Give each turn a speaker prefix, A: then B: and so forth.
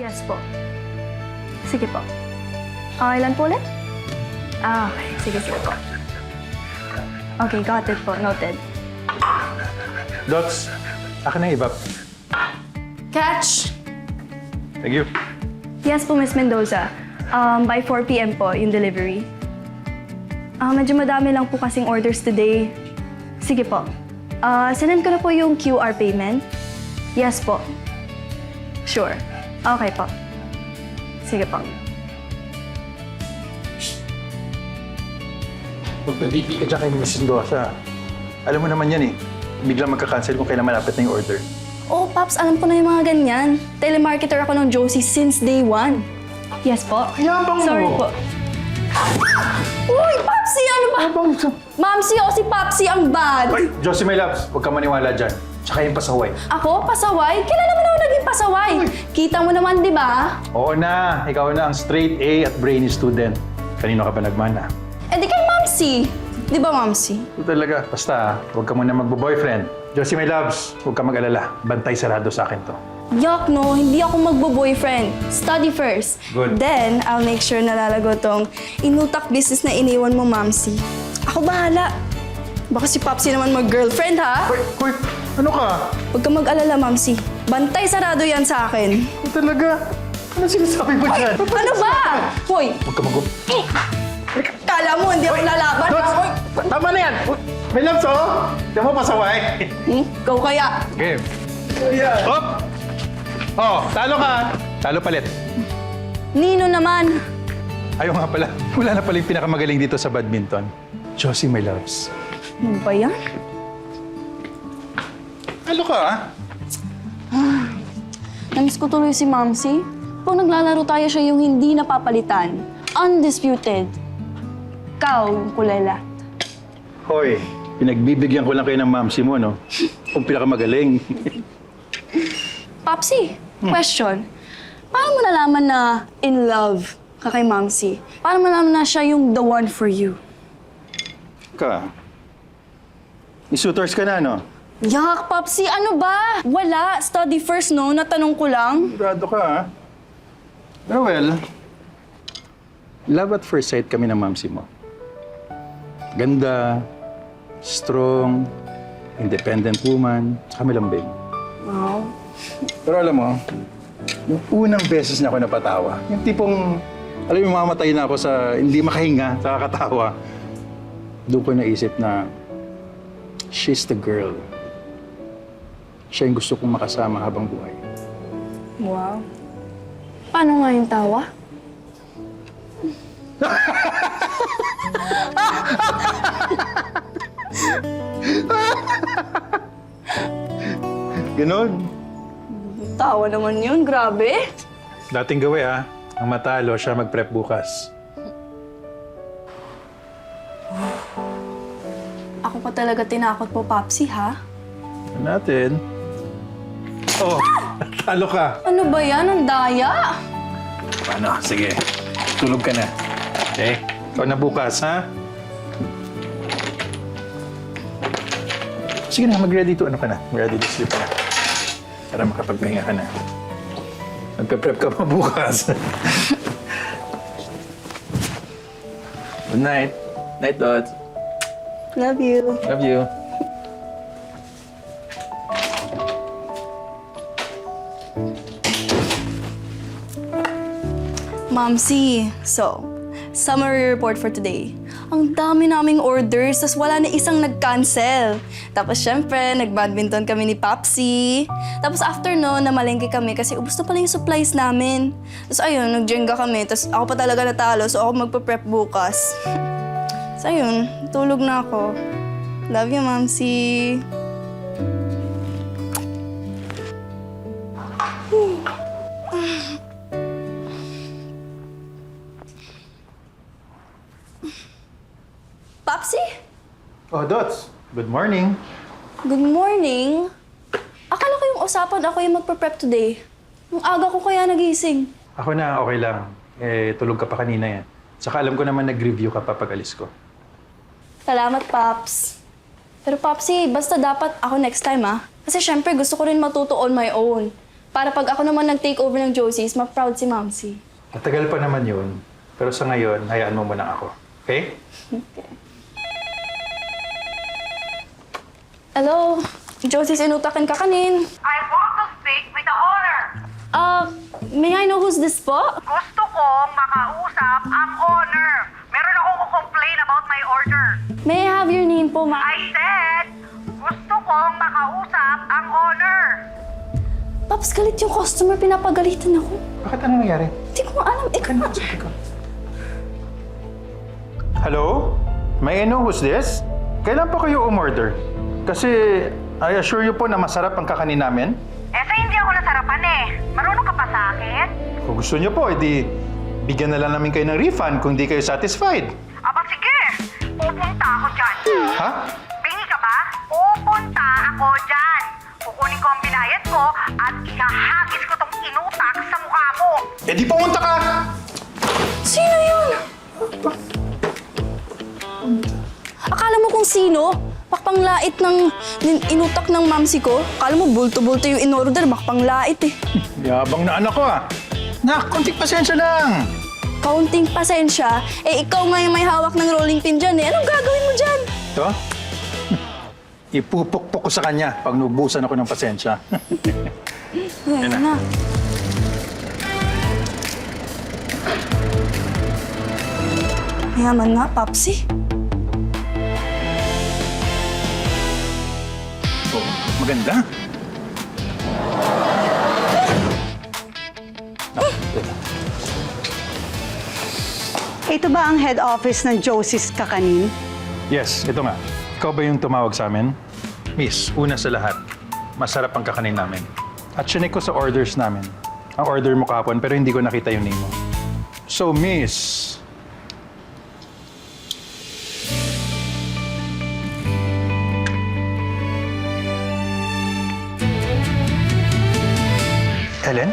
A: Yes po. Sige po. Ilan po ulit? Okay. Sige po. Okay, got it po. Noted.
B: Dots, akin na iba.
C: Catch!
B: Thank you.
A: Yes po, Miss Mendoza. By 4 p.m. po yung delivery. Medyo madami lang po kasing orders today. Sige po. Sinend ko na po yung QR payment. Yes po. Sure. Okay po. Sige po.
B: Magpabibig ka dyan kay Miss Mendoza. Alam mo naman yan eh. Biglang magka-cancel kung kailan malapit na yung order.
A: Oh, Paps, alam ko na yung mga ganyan. Telemarketer ako ng Josie since day one. Yes po.
B: Yabang mo.
A: Sorry po. Uy, Papsi! Ano ba? Mamsi o si Papsi ang bad.
B: Ay, Josie, my loves, huwag ka maniwala dyan. Tsaka yung pasaway.
A: Ako? Pasaway? Kailan naman ako naging pasaway? Kita mo naman, di ba?
B: Oo na, ikaw na ang straight A at brainy student. Kanino ka ba nagmana?
A: Eh di kay Mamsi. Di ba, Mamsi?
B: Ito talaga. Basta, huwag ka muna magbo-boyfriend. Josie, my loves, huwag ka mag-alala. Bantay sarado sa akin to.
A: Yuck, no. Hindi ako magbo-boyfriend. Study first.
B: Good.
A: Then, I'll make sure na lalago tong inutak business na iniwan mo, Mamsi. Ako bahala. Baka si Papsi naman mag-girlfriend, ha?
B: Hoy, ano ka?
A: Huwag ka mag-alala, Mamsi. Bantay sarado yan sa akin.
B: Ito talaga. Ano sinasabi mo dyan?
A: Ano ba? Hoy!
B: Huwag ka mag-
A: Kala mo, hindi ako lalaban.
B: Dots!
A: Hoy!
B: Tama na yan! May loves, oh! Diyan mo pasaway.
A: Ikaw kaya.
B: Game. Hop! Oh, talo ka. Talo palit.
A: Nino naman.
B: Ayaw nga pala. Wala na pala yung pinakamagaling dito sa badminton. Josie, my loves.
A: Ano ba yan?
B: Talo ka, ah?
A: Namiss ko tuloy si Mamsi. Pag naglalaro tayo siya yung hindi napapalitan. Undisputed. Ikaw yung kulela.
B: Hoy, pinagbibigyan ko lang kayo ng mamsi mo, no? Kung pinakamagaling.
A: Papsi, question. Paano mo nalaman na in love ka kay Mamsi? Paano mo nalaman na siya yung the one for you?
B: Ka. Isutors ka na, no?
A: Yak, Papsi, ano ba? Wala. Study first, no? Natanong ko lang.
B: Sigurado ka, ha? Pero well, love at first sight kami ng mamsi mo. Ganda, strong, independent woman, tsaka malambing.
A: Wow.
B: Pero alam mo, yung unang beses na ako napatawa, yung tipong, alam mo, mamatay na ako sa hindi makahinga, sa kakatawa. Doon ko naisip na, she's the girl. Siya yung gusto kong makasama habang buhay.
A: Wow. Paano nga yung tawa?
B: Ganon.
A: Tawa naman yun, grabe.
B: Dating gawi, ah. Ang matalo, siya mag-prep bukas.
A: Ako pa talaga tinakot po, Papsi, ha?
B: Natin. Oh, talo ka.
A: Ano ba yan? Ang daya?
B: Paano? Sige. Tulog ka na. Okay? Ikaw na bukas, ha? Sige na, mag-ready to. Ano ka na? Mag-ready to sleep ka na. Para makapagpahinga ka na. Magpe-prep ka pa bukas. Good night. Night, Dot.
A: Love you.
B: Love you.
A: Mamsi, so, summary report for today. Ang dami naming orders, tas wala na isang nag-cancel. Tapos syempre, nag-badminton kami ni Papsi. Tapos after no, namalengke kami kasi ubos na pala yung supplies namin. Tapos ayun, nag-jenga kami. Tapos ako pa talaga natalo, so ako magpa-prep bukas. So ayun, tulog na ako. Love you, Mamsi. Papsi?
B: Oh, Dots. Good morning.
A: Good morning. Akala ko yung usapan ako yung magpa-prep today. Ang aga ko kaya nagising.
B: Ako na, okay lang. Tulog ka pa kanina yan. Saka alam ko naman nag-review ka pa pag alis ko.
A: Salamat, Paps. Pero Papsi, basta dapat ako next time, ah. Kasi syempre gusto ko rin matuto on my own. Para pag ako naman nag-take over ng Josie's, ma-proud si Mamsi.
B: Matagal pa naman yun. Pero sa ngayon, hayaan mo muna ako. Okay?
A: Hello? Josie's inutakin ka kanin.
D: I want to speak with the owner.
A: May I know who's this po?
D: Gusto kong makausap ang owner. Meron akong complain about my order.
A: May I have your name po, ma?
D: I said, gusto kong makausap ang owner.
A: Paps, galit yung customer. Pinapagalitan ako.
B: Bakit ano nangyari?
A: Hindi ko alam. Ikaw na.
B: Hello? May I know who's this? Kailan pa kayo umorder? Kasi I assure you po na masarap ang kakanin namin.
D: Sa hindi ako nasarapan eh. Marunong ka pa sa akin?
B: Kung gusto niyo po, edi bigyan na lang namin kayo ng refund kung di kayo satisfied.
D: Aba sige, pupunta ako dyan.
B: Ha?
D: Pingi ka ba? Pupunta ako dyan. Kukunin ko ang binayad ko at ihahagis ko tong inutak sa mukha mo.
B: Edi pumunta ka!
A: Sino yun? Akala mo kung sino? Makpanglait ng inutak ng mamsi ko? Akala mo bulto-bulto yung in-order, makpanglait eh.
B: Yabang na anak ko ah. Nak, konting pasensya lang.
A: Kaunting pasensya, eh ikaw nga yung may hawak ng rolling pin dyan eh. Anong gagawin mo dyan?
B: Ito? Ipupukpok ko sa kanya pag nubusan ako ng pasensya.
A: Ayun na. Mayaman nga, Papsi.
B: Oh, maganda.
E: Ito ba ang head office ng Josie's Kakanin?
B: Yes, ito nga. Ikaw ba yung tumawag sa amin? Miss, una sa lahat, masarap ang kakanin namin. At sinek ko sa orders namin. Ang order mo kahapon pero hindi ko nakita yung name mo. So, Miss... Ellen?